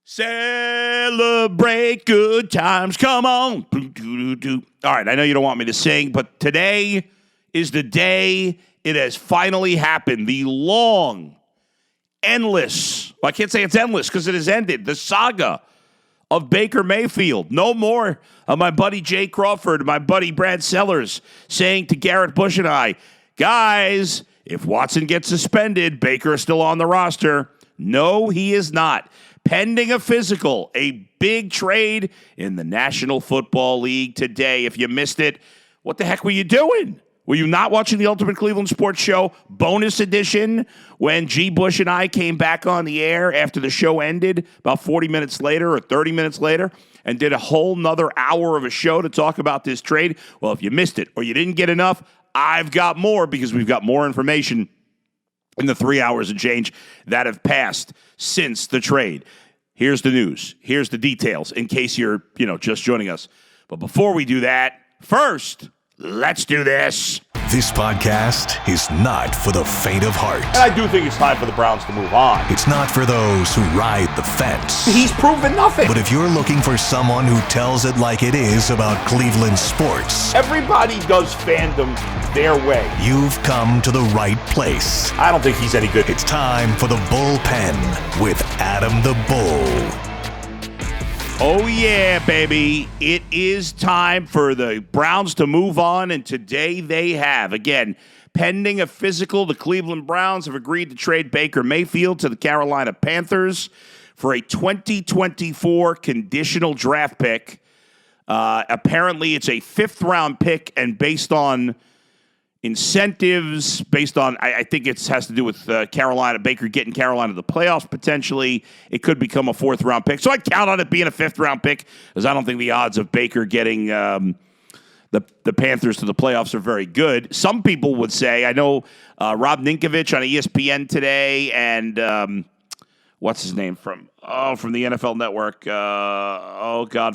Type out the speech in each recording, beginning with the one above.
Celebrate good times. Come on. All right, I know you don't want me to sing, but today is the day it has finally happened. The long, endless, well, I can't say it's endless because it has ended, the saga of Baker Mayfield. No more of my buddy Jay Crawford, my buddy Brad Sellers saying to Garrett Bush and I, guys, if Watson gets suspended, Baker is still on the roster. No, he is not. Pending a physical, a big trade in the National Football League today. If you missed it, what the heck were you doing? Were you not watching the Ultimate Cleveland Sports Show bonus edition when G. Bush and I came back on the air after the show ended about 40 minutes later or 30 minutes later and did a whole nother hour of a show to talk about this trade? Well, if you missed it or you didn't get enough, I've got more because we've got more information in the 3 hours and change that have passed since the trade. Here's the news. Here's the details in case you're, just joining us. But before we do that, first, let's do this. This podcast is not for the faint of heart. And I do think it's time for the Browns to move on. It's not for those who ride the fence. He's proven nothing. But if you're looking for someone who tells it like it is about Cleveland sports, everybody does fandom their way. You've come to the right place. I don't think he's any good. It's time for the Bullpen with Adam the Bull. Oh, yeah, baby. It is time for the Browns to move on, and today they have. Again, pending a physical, the Cleveland Browns have agreed to trade Baker Mayfield to the Carolina Panthers for a 2024 conditional draft pick. Apparently, it's a fifth-round pick, and based on incentives, based on, I think it has to do with Carolina, Baker getting Carolina to the playoffs potentially. It could become a fourth-round pick. So I count on it being a fifth-round pick because I don't think the odds of Baker getting the Panthers to the playoffs are very good. Some people would say, I know Rob Ninkovich on ESPN today and what's his name from the NFL Network.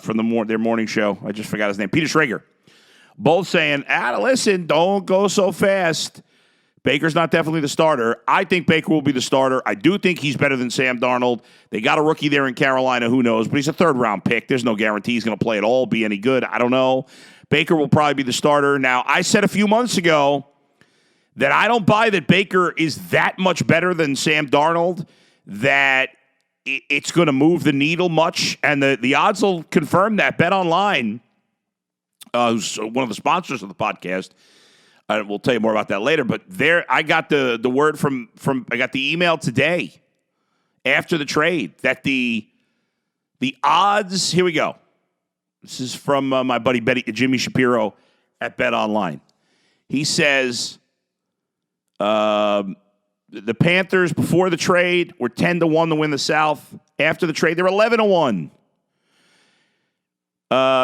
From their morning show. I just forgot his name. Peter Schrager. Both saying, listen, don't go so fast. Baker's not definitely the starter. I think Baker will be the starter. I do think he's better than Sam Darnold. They got a rookie there in Carolina. Who knows? But he's a third-round pick. There's no guarantee he's going to play at all, be any good. I don't know. Baker will probably be the starter. Now, I said a few months ago that I don't buy that Baker is that much better than Sam Darnold, that it's going to move the needle much. And the odds will confirm that. Bet Online, who's one of the sponsors of the podcast. We'll tell you more about that later. But I got the word from I got the email today after the trade that the odds. Here we go. This is from my buddy Jimmy Shapiro at Bet Online. He says the Panthers before the trade were 10-1 to win the South. After the trade, they're 11-1.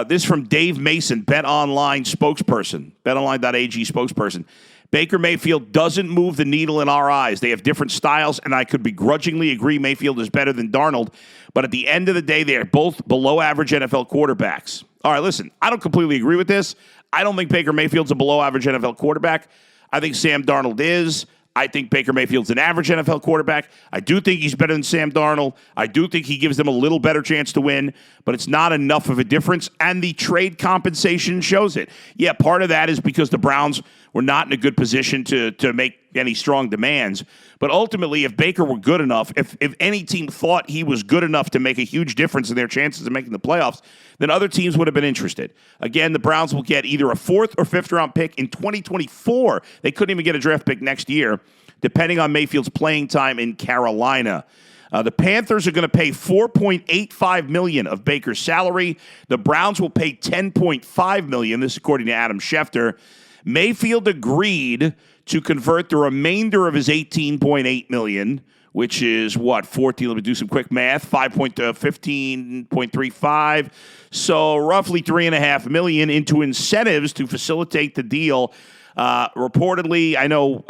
This is from Dave Mason, Bet Online spokesperson, betonline.ag spokesperson. Baker Mayfield doesn't move the needle in our eyes. They have different styles, and I could begrudgingly agree Mayfield is better than Darnold. But at the end of the day, they are both below-average NFL quarterbacks. All right, listen, I don't completely agree with this. I don't think Baker Mayfield's a below-average NFL quarterback. I think Sam Darnold is. I think Baker Mayfield's an average NFL quarterback. I do think he's better than Sam Darnold. I do think he gives them a little better chance to win, but it's not enough of a difference, and the trade compensation shows it. Yeah, part of that is because the Browns were not in a good position to make any strong demands, but ultimately, if Baker were good enough, if any team thought he was good enough to make a huge difference in their chances of making the playoffs, then other teams would have been interested. Again, the Browns will get either a fourth or fifth round pick in 2024. They couldn't even get a draft pick next year, depending on Mayfield's playing time in Carolina. The Panthers are going to pay $4.85 million of Baker's salary. The Browns will pay $10.5 million. This, according to Adam Schefter. Mayfield agreed to convert the remainder of his $18.8 million, which is what, 14? Let me do some quick math. 15.35. So roughly $3.5 million into incentives to facilitate the deal. Reportedly, I know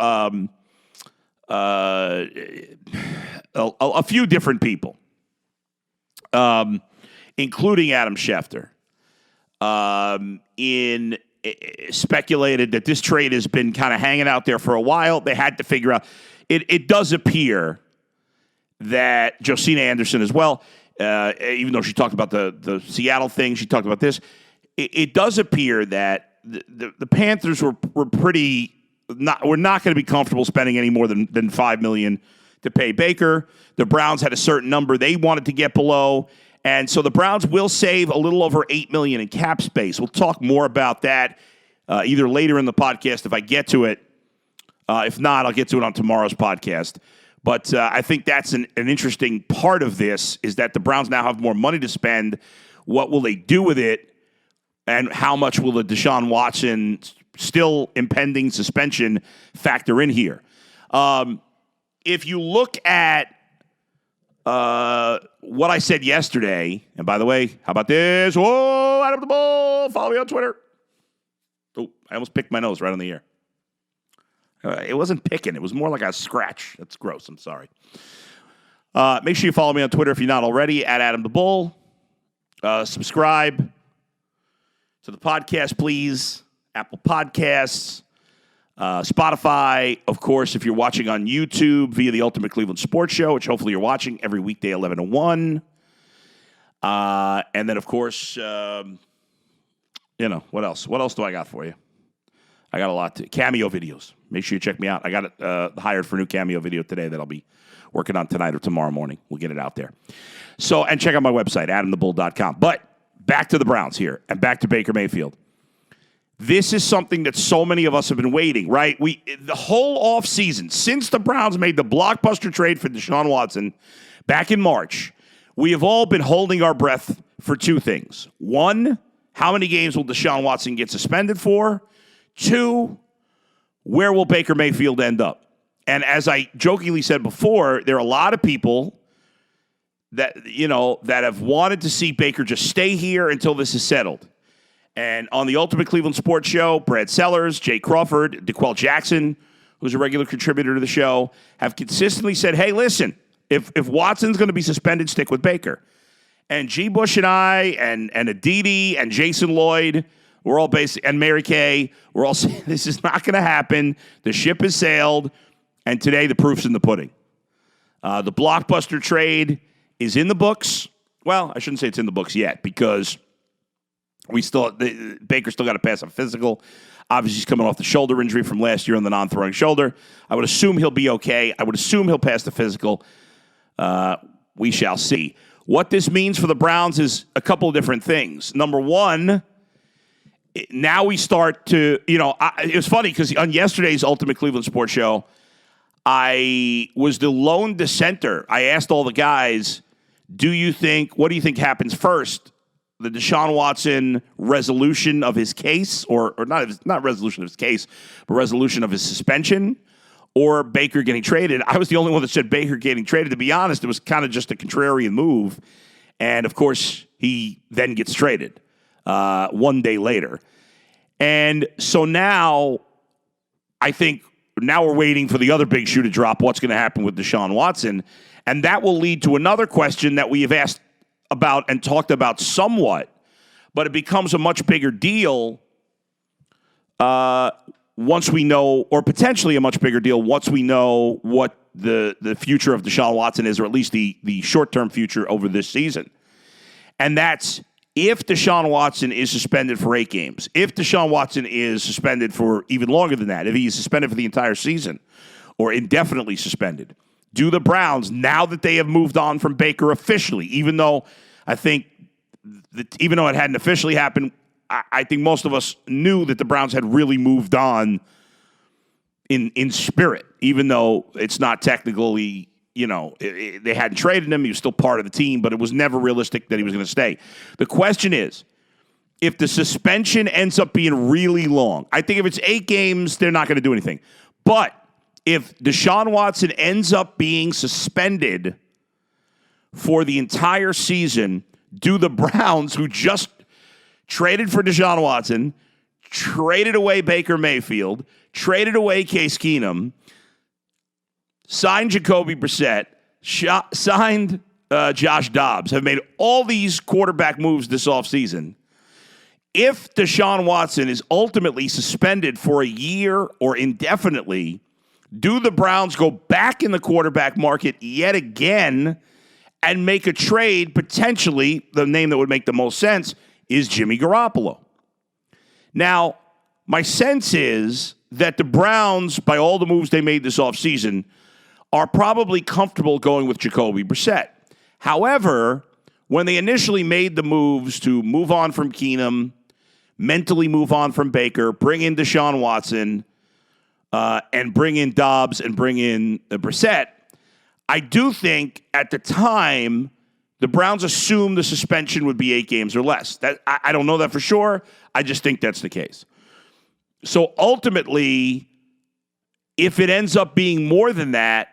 a few different people, including Adam Schefter, speculated that this trade has been kind of hanging out there for a while. They had to figure out. It does appear that Josina Anderson as well. even though she talked about the Seattle thing, she talked about this. It does appear that the Panthers were pretty we're not going to be comfortable spending any more than $5 million to pay Baker. The Browns had a certain number they wanted to get below, and so the Browns will save a little over $8 million in cap space. We'll talk more about that either later in the podcast if I get to it. If not, I'll get to it on tomorrow's podcast. But I think that's an interesting part of this is that the Browns now have more money to spend. What will they do with it? And how much will the Deshaun Watson still impending suspension factor in here? If you look at what I said yesterday, and by the way, how about this? Whoa, out of the ball. Follow me on Twitter. Oh, I almost picked my nose right on the ear. It wasn't picking. It was more like a scratch. That's gross. I'm sorry. Make sure you follow me on Twitter if you're not already, at Adam the Bull. Subscribe to the podcast, please. Apple Podcasts, Spotify. Of course, if you're watching on YouTube via the Ultimate Cleveland Sports Show, which hopefully you're watching every weekday, 11 to 1. And then, of course, what else? What else do I got for you? I got a lot to Cameo videos. Make sure you check me out. I got hired for a new Cameo video today that I'll be working on tonight or tomorrow morning. We'll get it out there. So, and check out my website, adamthebull.com. But back to the Browns here and back to Baker Mayfield. This is something that so many of us have been waiting, right? The whole offseason, since the Browns made the blockbuster trade for Deshaun Watson back in March, we have all been holding our breath for two things. One, how many games will Deshaun Watson get suspended for? Two, where will Baker Mayfield end up? And as I jokingly said before, there are a lot of people that have wanted to see Baker just stay here until this is settled. And on the Ultimate Cleveland Sports Show, Brad Sellers, Jay Crawford, DeQuell Jackson, who's a regular contributor to the show, have consistently said, hey, listen, if Watson's going to be suspended, stick with Baker. And G. Bush and I and Aditi and Jason Lloyd, we're all and Mary Kay, we're all saying this is not going to happen. The ship has sailed, and today the proof's in the pudding. The blockbuster trade is in the books. Well, I shouldn't say it's in the books yet because Baker still got to pass a physical. Obviously, he's coming off the shoulder injury from last year on the non-throwing shoulder. I would assume he'll be okay. I would assume he'll pass the physical. We shall see. What this means for the Browns is a couple of different things. Number one, now we start to, it was funny because on yesterday's Ultimate Cleveland Sports Show, I was the lone dissenter. I asked all the guys, what do you think happens first? The Deshaun Watson resolution of his case, or not resolution of his case, but resolution of his suspension, or Baker getting traded? I was the only one that said Baker getting traded. To be honest, it was kind of just a contrarian move. And, of course, he then gets traded. 1 day later. And so now I think we're waiting for the other big shoe to drop. What's going to happen with Deshaun Watson? And that will lead to another question that we have asked about and talked about somewhat, but it becomes a much bigger deal once we know, or potentially a much bigger deal once we know what the future of Deshaun Watson is, or at least the short-term future over this season. And that's if Deshaun Watson is suspended for 8 games, if Deshaun Watson is suspended for even longer than that, if he's suspended for the entire season or indefinitely suspended, do the Browns, now that they have moved on from Baker officially, even though it hadn't officially happened, I think most of us knew that the Browns had really moved on in spirit, even though it's not technically, they hadn't traded him. He was still part of the team, but it was never realistic that he was going to stay. The question is, if the suspension ends up being really long, I think if it's 8 games, they're not going to do anything. But if Deshaun Watson ends up being suspended for the entire season, do the Browns, who just traded for Deshaun Watson, traded away Baker Mayfield, traded away Case Keenum, signed Jacoby Brissett, signed Josh Dobbs, have made all these quarterback moves this offseason. If Deshaun Watson is ultimately suspended for a year or indefinitely, do the Browns go back in the quarterback market yet again and make a trade. Potentially, the name that would make the most sense is Jimmy Garoppolo. Now, my sense is that the Browns, by all the moves they made this offseason, are probably comfortable going with Jacoby Brissett. However, when they initially made the moves to move on from Keenum, mentally move on from Baker, bring in Deshaun Watson, and bring in Dobbs and bring in Brissett, I do think at the time the Browns assumed the suspension would be 8 games or less. That I don't know that for sure. I just think that's the case. So ultimately, if it ends up being more than that,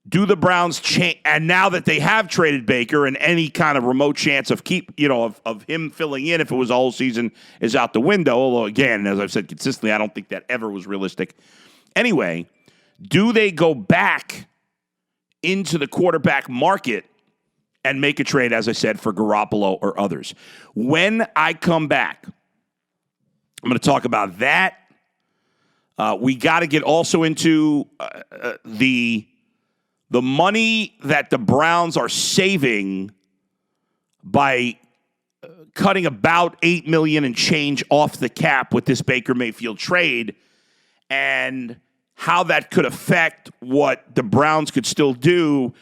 do the Browns change? And now that they have traded Baker and any kind of remote chance of of him filling in if it was a whole season is out the window, although again, as I've said consistently, I don't think that ever was realistic. Anyway, do they go back into the quarterback market and make a trade, as I said, for Garoppolo or others? When I come back, I'm going to talk about that. We got to get also into the money that the Browns are saving by cutting about $8 million and change off the cap with this Baker Mayfield trade, and how that could affect what the Browns could still do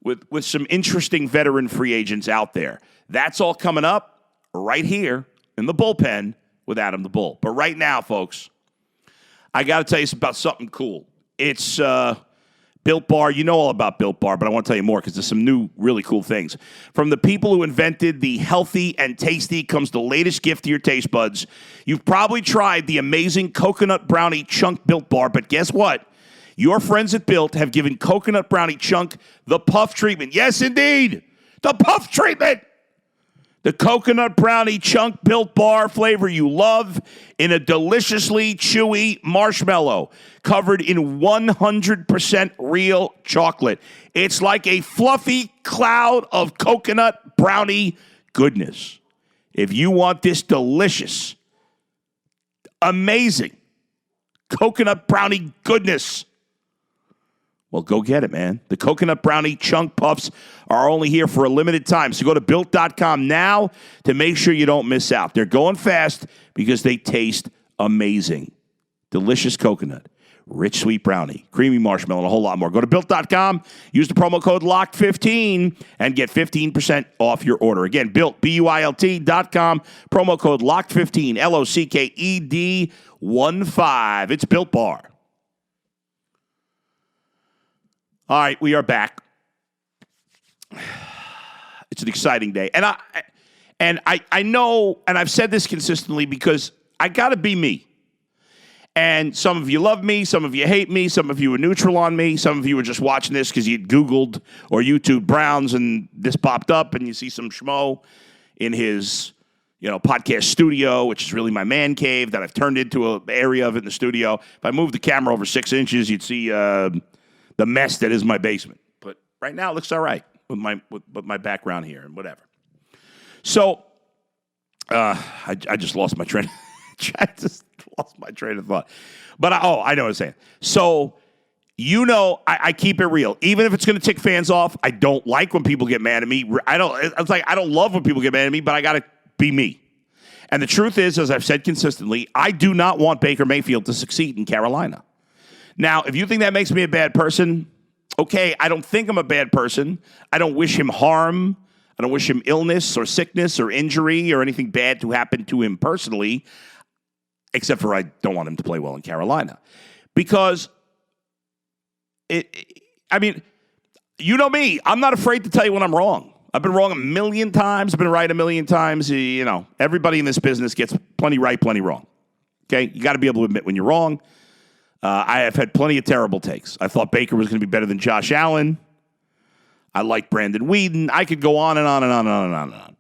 with some interesting veteran free agents out there. That's all coming up right here in the bullpen with Adam the Bull. But right now, folks, I got to tell you about something cool. It's Built Bar. You know all about Built Bar, but I want to tell you more because there's some new, really cool things. From the people who invented the healthy and tasty comes the latest gift to your taste buds. You've probably tried the amazing Coconut Brownie Chunk Built Bar, but guess what? Your friends at Built have given Coconut Brownie Chunk the puff treatment. Yes, indeed, the puff treatment. The Coconut Brownie Chunk Built Bar flavor you love in a deliciously chewy marshmallow covered in 100% real chocolate. It's like a fluffy cloud of coconut brownie goodness. If you want this delicious, amazing coconut brownie goodness, well, go get it, man. The Coconut Brownie Chunk Puffs are only here for a limited time. So go to Built.com now to make sure you don't miss out. They're going fast because they taste amazing. Delicious coconut, rich sweet brownie, creamy marshmallow, and a whole lot more. Go to Built.com, use the promo code LOCKED15, and get 15% off your order. Again, Built, BUILT.com, promo code LOCKED15, LOCKED15. It's Built Bar. All right, we are back. It's an exciting day. And I know, and I've said this consistently because I got to be me. And some of you love me, some of you hate me, some of you are neutral on me, some of you are just watching this because you Googled or YouTube Browns and this popped up and you see some schmo in his podcast studio, which is really my man cave that I've turned into an area of it in the studio. If I moved the camera over 6 inches, you'd see the mess that is my basement. But right now it looks all right with my background here and whatever. So I just lost my train. I just lost my train of thought. But I know what I'm saying. So I keep it real. Even if it's going to tick fans off, I don't like when people get mad at me. I don't love when people get mad at me, but I got to be me. And the truth is, as I've said consistently, I do not want Baker Mayfield to succeed in Carolina. Now, if you think that makes me a bad person, okay, I don't think I'm a bad person. I don't wish him harm. I don't wish him illness or sickness or injury or anything bad to happen to him personally, except for I don't want him to play well in Carolina. Because, you know me. I'm not afraid to tell you when I'm wrong. I've been wrong a million times. I've been right a million times. Everybody in this business gets plenty right, plenty wrong. Okay? You got to be able to admit when you're wrong. I have had plenty of terrible takes. I thought Baker was going to be better than Josh Allen. I like Brandon Whedon. I could go on and on and on and on and on and on.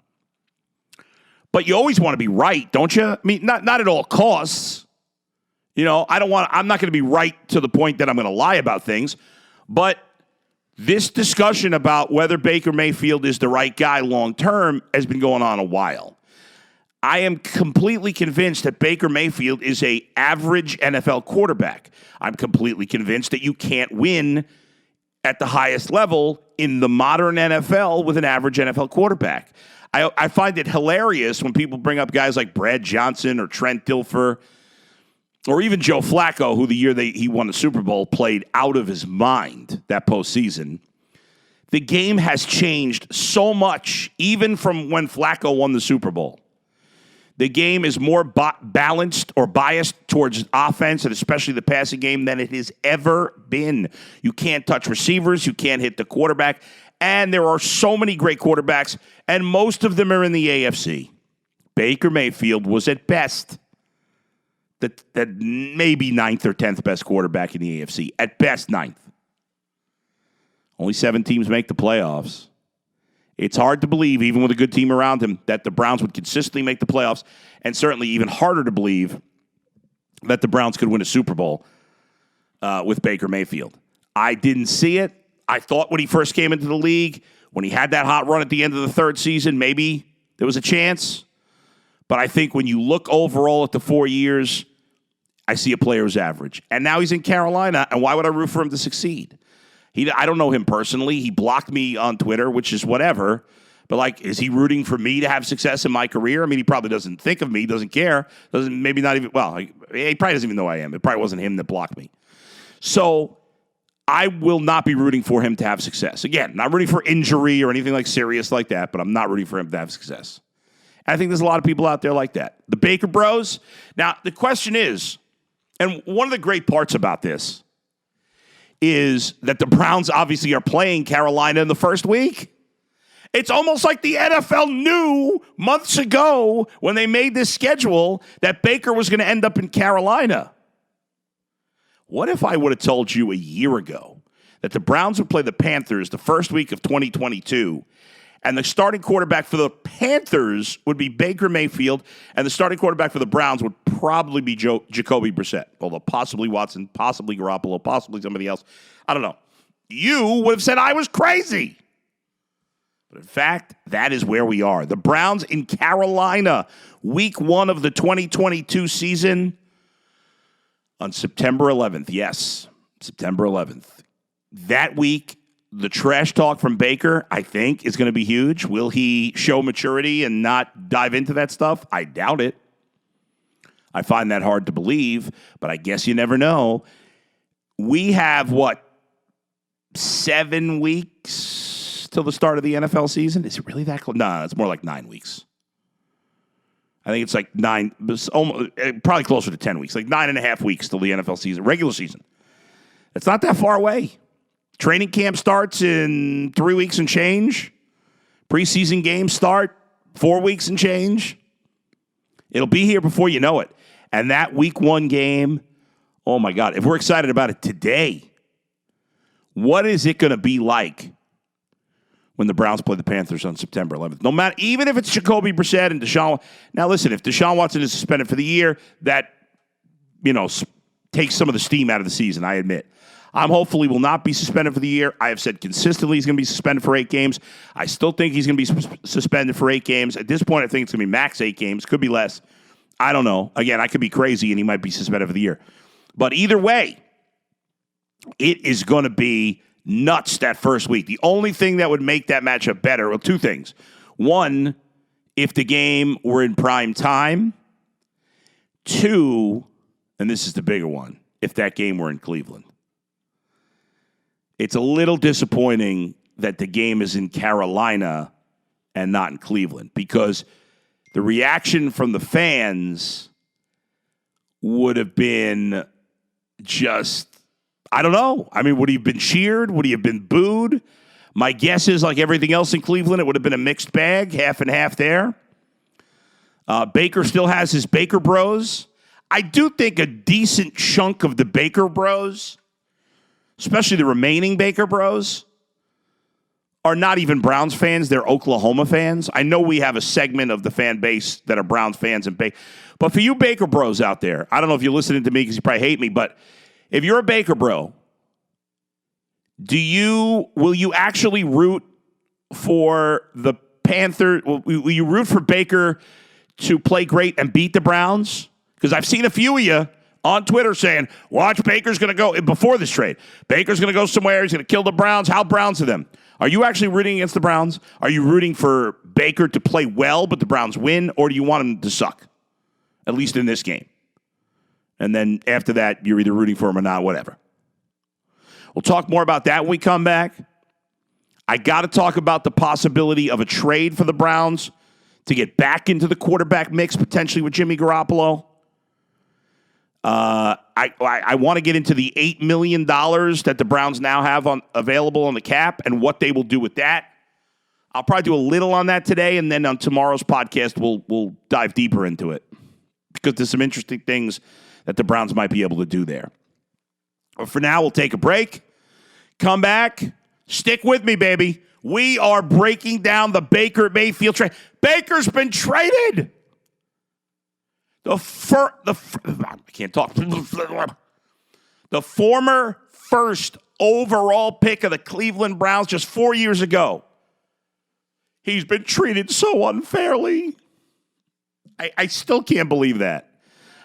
But you always want to be right, don't you? I mean, not at all costs. I'm not going to be right to the point that I'm going to lie about things. But this discussion about whether Baker Mayfield is the right guy long term has been going on a while. I am completely convinced that Baker Mayfield is an average NFL quarterback. I'm completely convinced that you can't win at the highest level in the modern NFL with an average NFL quarterback. I find it hilarious when people bring up guys like Brad Johnson or Trent Dilfer or even Joe Flacco, who the year he won the Super Bowl played out of his mind that postseason. The game has changed so much, even from when Flacco won the Super Bowl. The game is more balanced or biased towards offense, and especially the passing game, than it has ever been. You can't touch receivers. You can't hit the quarterback. And there are so many great quarterbacks, and most of them are in the AFC. Baker Mayfield was at best that maybe 9th or 10th best quarterback in the AFC. At best, 9th. Only 7 teams make the playoffs. It's hard to believe, even with a good team around him, that the Browns would consistently make the playoffs, and certainly even harder to believe that the Browns could win a Super Bowl with Baker Mayfield. I didn't see it. I thought when he first came into the league, when he had that hot run at the end of the 3rd season, maybe there was a chance. But I think when you look overall at the 4 years, I see a player who's average. And now he's in Carolina, and why would I root for him to succeed? I don't know him personally. He blocked me on Twitter, which is whatever. But, like, is he rooting for me to have success in my career? I mean, he probably doesn't think of me, doesn't care, maybe not even, he probably doesn't even know I am. It probably wasn't him that blocked me. So I will not be rooting for him to have success. Again, not rooting for injury or anything like serious like that, but I'm not rooting for him to have success. And I think there's a lot of people out there like that. The Baker Bros. Now, the question is, and one of the great parts about this is that the Browns obviously are playing Carolina in the first week. It's almost like the NFL knew months ago when they made this schedule that Baker was going to end up in Carolina. What if I would have told you a year ago that the Browns would play the Panthers the first week of 2022, and the starting quarterback for the Panthers would be Baker Mayfield, and the starting quarterback for the Browns would probably be Jacoby Brissett, although possibly Watson, possibly Garoppolo, possibly somebody else. I don't know. You would have said I was crazy. But in fact, that is where we are. The Browns in Carolina, week 1 of the 2022 season on September 11th. Yes, September 11th. That week, the trash talk from Baker, I think, is going to be huge. Will he show maturity and not dive into that stuff? I doubt it. I find that hard to believe, but I guess you never know. We have, 7 weeks till the start of the NFL season? Is it really that close? No, it's more like 9 weeks. I think it's like 9, probably closer to 10 weeks, like 9.5 weeks till the NFL season, regular season. It's not that far away. Training camp starts in 3 weeks and change. Preseason games start 4 weeks and change. It'll be here before you know it. And that week 1 game, oh my God, if we're excited about it today, what is it going to be like when the Browns play the Panthers on September 11th? No matter, even if it's Jacoby Brissett and Deshaun. Now listen, if Deshaun Watson is suspended for the year, that, takes some of the steam out of the season, I admit. I'm hopefully will not be suspended for the year. I have said consistently he's going to be suspended for 8 games. I still think he's going to be suspended for 8 games. At this point, I think it's going to be max 8 games. Could be less. I don't know. Again, I could be crazy and he might be suspended for the year. But either way, it is going to be nuts that first week. The only thing that would make that matchup better, 2 things. One, if the game were in prime time. 2, and this is the bigger one, if that game were in Cleveland. It's a little disappointing that the game is in Carolina and not in Cleveland because the reaction from the fans would have been just, I don't know. I mean, would he have been cheered? Would he have been booed? My guess is, like everything else in Cleveland, it would have been a mixed bag, half and half there. Baker still has his Baker Bros. I do think a decent chunk of the Baker Bros, especially the remaining Baker Bros, are not even Browns fans. They're Oklahoma fans. I know we have a segment of the fan base that are Browns fans and Baker. But for you Baker Bros out there, I don't know if you're listening to me because you probably hate me, but if you're a Baker Bro, will you actually root for the Panthers? Will you root for Baker to play great and beat the Browns? Because I've seen a few of you on Twitter saying, watch, Baker's going to go, before this trade, Baker's going to go somewhere, he's going to kill the Browns. How Browns to them? Are you actually rooting against the Browns? Are you rooting for Baker to play well, but the Browns win, or do you want him to suck, at least in this game? And then after that, you're either rooting for him or not, whatever. We'll talk more about that when we come back. I got to talk about the possibility of a trade for the Browns to get back into the quarterback mix, potentially with Jimmy Garoppolo. I want to get into the $8 million that the Browns now have available on the cap and what they will do with that. I'll probably do a little on that today, and then on tomorrow's podcast, we'll dive deeper into it because there's some interesting things that the Browns might be able to do there. But for now, we'll take a break, come back, stick with me, baby. We are breaking down the Baker Mayfield trade. Baker's been traded. I can't talk. The former first overall pick of the Cleveland Browns just 4 years ago. He's been treated so unfairly. I still can't believe that.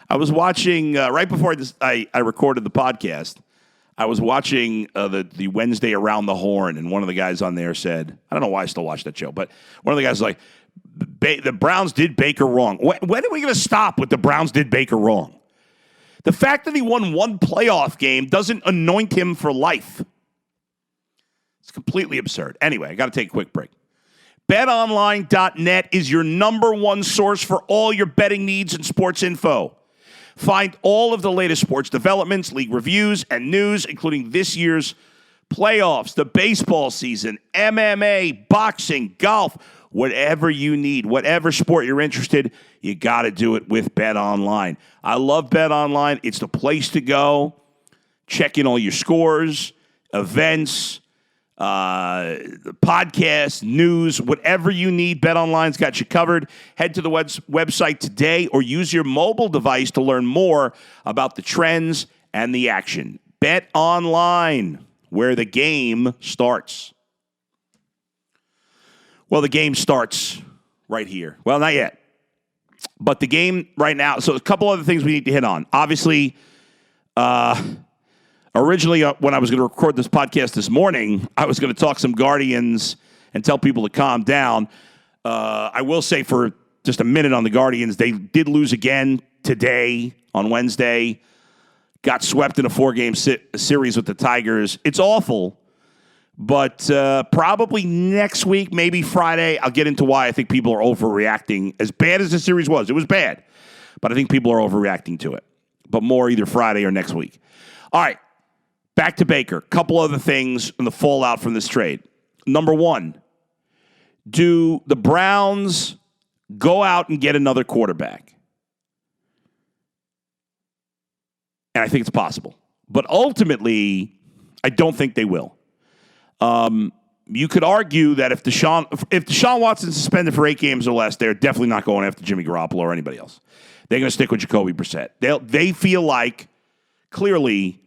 I was watching, right before I recorded the podcast, I was watching the Wednesday Around the Horn, and one of the guys on there said, I don't know why I still watch that show, but one of the guys was like, the Browns did Baker wrong. When are we going to stop with the Browns did Baker wrong? The fact that he won one playoff game doesn't anoint him for life. It's completely absurd. Anyway, I got to take a quick break. BetOnline.net is your number one source for all your betting needs and sports info. Find all of the latest sports developments, league reviews, and news, including this year's playoffs, the baseball season, MMA, boxing, golf, whatever you need, whatever sport you're interested, you got to do it with BetOnline. I love BetOnline. It's the place to go. Check in all your scores, events, podcasts, news, whatever you need, BetOnline's got you covered. Head to the website today or use your mobile device to learn more about the trends and the action. BetOnline, where the game starts. Well, the game starts right here. Well, not yet. But the game right now, so a couple other things we need to hit on. Obviously, originally when I was going to record this podcast this morning, I was going to talk some Guardians and tell people to calm down. I will say for just a minute on the Guardians, they did lose again today on Wednesday. Got swept in a 4-game series with the Tigers. It's awful. But probably next week, maybe Friday, I'll get into why I think people are overreacting. As bad as the series was, it was bad. But I think people are overreacting to it. But more either Friday or next week. All right, back to Baker. Couple other things in the fallout from this trade. Number one, do the Browns go out and get another quarterback? And I think it's possible. But ultimately, I don't think they will. You could argue that if Deshaun Watson's suspended for 8 games or less, they're definitely not going after Jimmy Garoppolo or anybody else. They're going to stick with Jacoby Brissett. They feel like clearly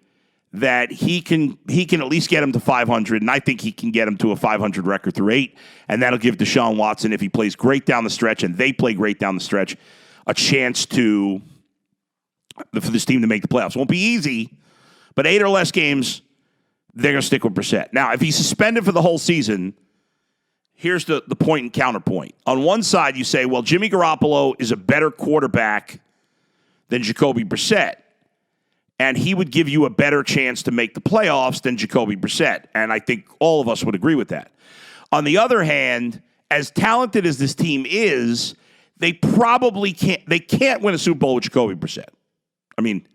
that he can at least get him to 500, and I think he can get him to a 500 record through 8, and that'll give Deshaun Watson, if he plays great down the stretch and they play great down the stretch, a chance for this team to make the playoffs. It won't be easy, but 8 or less games, they're going to stick with Brissett. Now, if he's suspended for the whole season, here's the point and counterpoint. On one side, you say, well, Jimmy Garoppolo is a better quarterback than Jacoby Brissett, and he would give you a better chance to make the playoffs than Jacoby Brissett, and I think all of us would agree with that. On the other hand, as talented as this team is, they probably can't win a Super Bowl with Jacoby Brissett. I mean,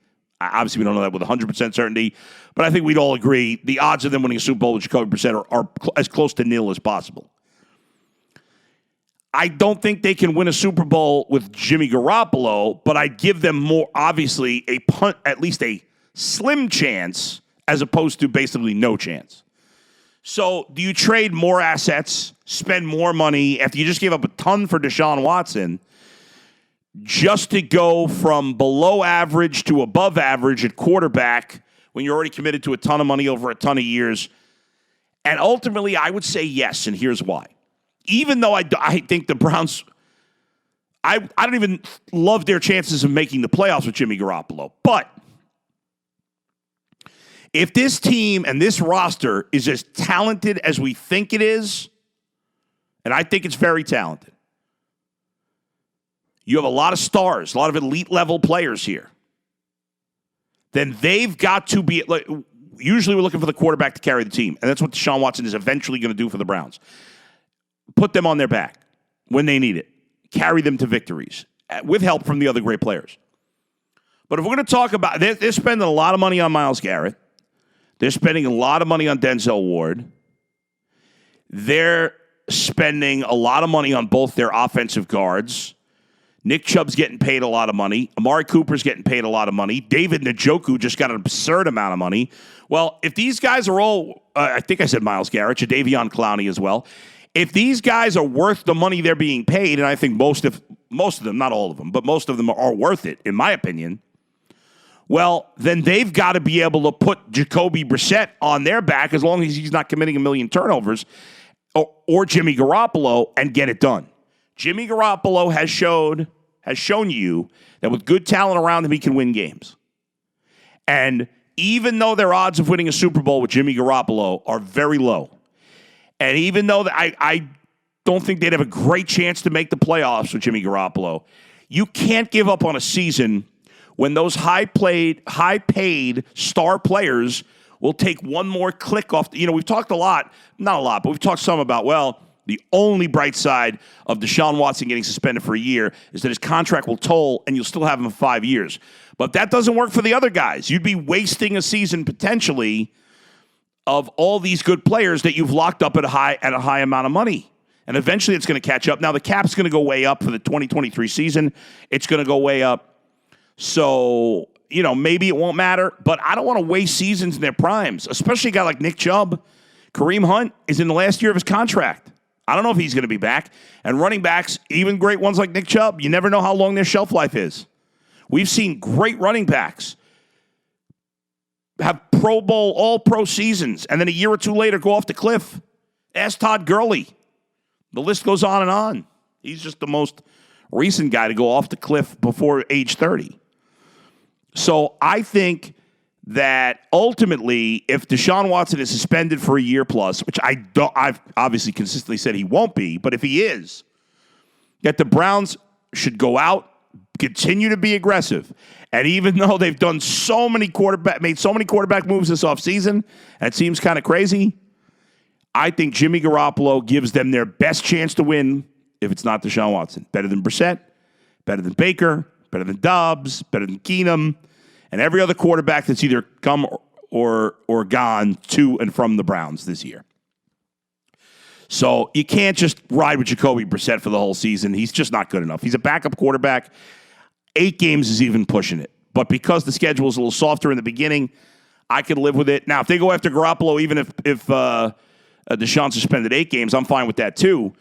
obviously, we don't know that with 100% certainty, but I think we'd all agree the odds of them winning a Super Bowl with Jacoby Brissett are as close to nil as possible. I don't think they can win a Super Bowl with Jimmy Garoppolo, but I'd give them more, obviously, at least a slim chance as opposed to basically no chance. So do you trade more assets, spend more money after you just gave up a ton for Deshaun Watson just to go from below average to above average at quarterback when you're already committed to a ton of money over a ton of years? And ultimately, I would say yes, and here's why. Even though I think the Browns, I don't even love their chances of making the playoffs with Jimmy Garoppolo, but If this team and this roster is as talented as we think it is, and I think it's very talented, you have a lot of stars, a lot of elite level players here, then they've got to be, usually we're looking for the quarterback to carry the team, and that's what Deshaun Watson is eventually going to do for the Browns. Put them on their back when they need it. Carry them to victories with help from the other great players. But if we're going to talk about, they're spending a lot of money on Myles Garrett. They're spending a lot of money on Denzel Ward. They're spending a lot of money on both their offensive guards. Nick Chubb's getting paid a lot of money. Amari Cooper's getting paid a lot of money. David Njoku just got an absurd amount of money. Well, if these guys are all, I think I said Myles Garrett, Jadeveon Clowney as well. If these guys are worth the money they're being paid, and I think most of them, not all of them, but most of them are worth it, in my opinion, well, then they've got to be able to put Jacoby Brissett on their back as long as he's not committing a million turnovers, or Jimmy Garoppolo, and get it done. Jimmy Garoppolo has shown you that with good talent around him, he can win games. And even though their odds of winning a Super Bowl with Jimmy Garoppolo are very low, and even though I don't think they'd have a great chance to make the playoffs with Jimmy Garoppolo, you can't give up on a season when those high-paid star players will take one more click off. We've talked not a lot, but we've talked some about, the only bright side of Deshaun Watson getting suspended for a year is that his contract will toll and you'll still have him for 5 years. But that doesn't work for the other guys. You'd be wasting a season potentially of all these good players that you've locked up at a high amount of money. And eventually it's going to catch up. Now the cap's going to go way up for the 2023 season. It's going to go way up. So, maybe it won't matter, but I don't want to waste seasons in their primes, especially a guy like Nick Chubb. Kareem Hunt is in the last year of his contract. I don't know if he's going to be back. And running backs, even great ones like Nick Chubb, you never know how long their shelf life is. We've seen great running backs have Pro Bowl, all-pro seasons, and then a year or two later go off the cliff. Ask Todd Gurley. The list goes on and on. He's just the most recent guy to go off the cliff before age 30. So I think that ultimately, if Deshaun Watson is suspended for a year plus, which I've obviously consistently said he won't be, but if he is, that the Browns should go out, continue to be aggressive. And even though they've done made so many quarterback moves this offseason, and it seems kind of crazy, I think Jimmy Garoppolo gives them their best chance to win if it's not Deshaun Watson. Better than Brissett, better than Baker, better than Dobbs, better than Keenum, and every other quarterback that's either come or gone to and from the Browns this year. So you can't just ride with Jacoby Brissett for the whole season. He's just not good enough. He's a backup quarterback. 8 games is even pushing it. But because the schedule is a little softer in the beginning, I could live with it. Now, if they go after Garoppolo, even if Deshaun suspended 8 games, I'm fine with that too.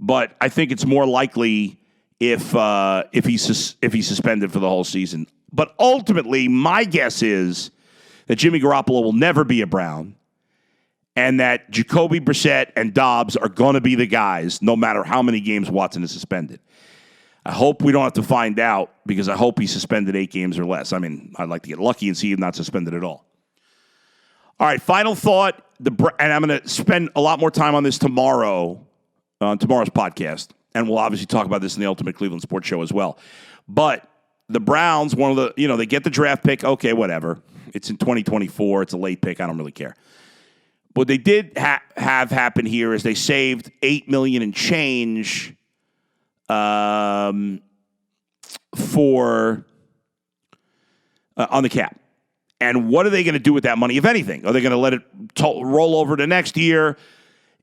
But I think it's more likely if he's suspended for the whole season. But ultimately, my guess is that Jimmy Garoppolo will never be a Brown, and that Jacoby Brissett and Dobbs are going to be the guys no matter how many games Watson is suspended. I hope we don't have to find out, because I hope he's suspended 8 games or less. I mean, I'd like to get lucky and see him not suspended at all. All right, final thought, and I'm going to spend a lot more time on this tomorrow, on tomorrow's podcast, and we'll obviously talk about this in the Ultimate Cleveland Sports Show as well. But the Browns, they get the draft pick. Okay, whatever. It's in 2024. It's a late pick. I don't really care. What they did have happen here is they saved $8 million and change on the cap. And what are they going to do with that money, if anything? Are they going to let it roll over to next year?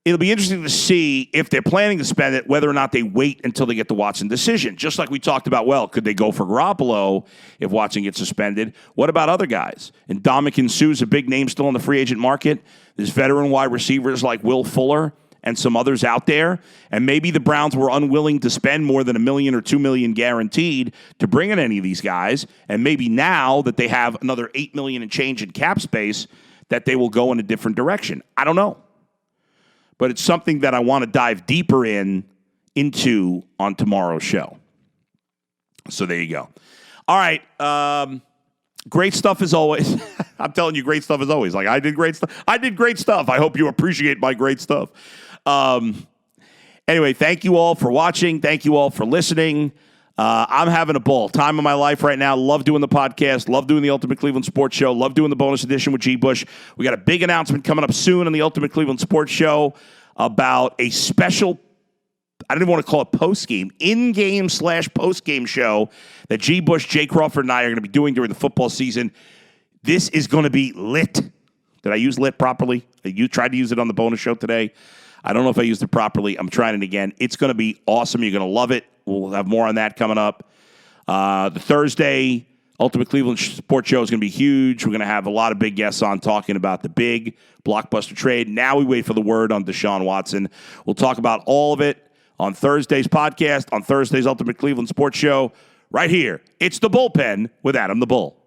It'll be interesting to see if they're planning to spend it, whether or not they wait until they get the Watson decision. Just like we talked about, could they go for Garoppolo if Watson gets suspended? What about other guys? And Ndamukong Suh's a big name still in the free agent market. There's veteran wide receivers like Will Fuller and some others out there. And maybe the Browns were unwilling to spend more than $1 million or $2 million guaranteed to bring in any of these guys. And maybe now that they have another $8 million and change in cap space, that they will go in a different direction. I don't know. But it's something that I want to dive deeper into on tomorrow's show. So there you go. All right. Great stuff as always. I'm telling you great stuff as always. Like, I did great stuff. I did great stuff. I hope you appreciate my great stuff. Anyway, thank you all for watching. Thank you all for listening. I'm having a ball. Time of my life right now. Love doing the podcast. Love doing the Ultimate Cleveland Sports Show. Love doing the bonus edition with G. Bush. We got a big announcement coming up soon on the Ultimate Cleveland Sports Show about a special, I don't even want to call it post-game, in-game / post-game show that G. Bush, Jay Crawford, and I are going to be doing during the football season. This is going to be lit. Did I use lit properly? You tried to use it on the bonus show today. I don't know if I used it properly. I'm trying it again. It's going to be awesome. You're going to love it. We'll have more on that coming up. The Thursday Ultimate Cleveland Sports Show is going to be huge. We're going to have a lot of big guests on talking about the big blockbuster trade. Now we wait for the word on Deshaun Watson. We'll talk about all of it on Thursday's podcast, on Thursday's Ultimate Cleveland Sports Show, right here. It's the Bullpen with Adam the Bull.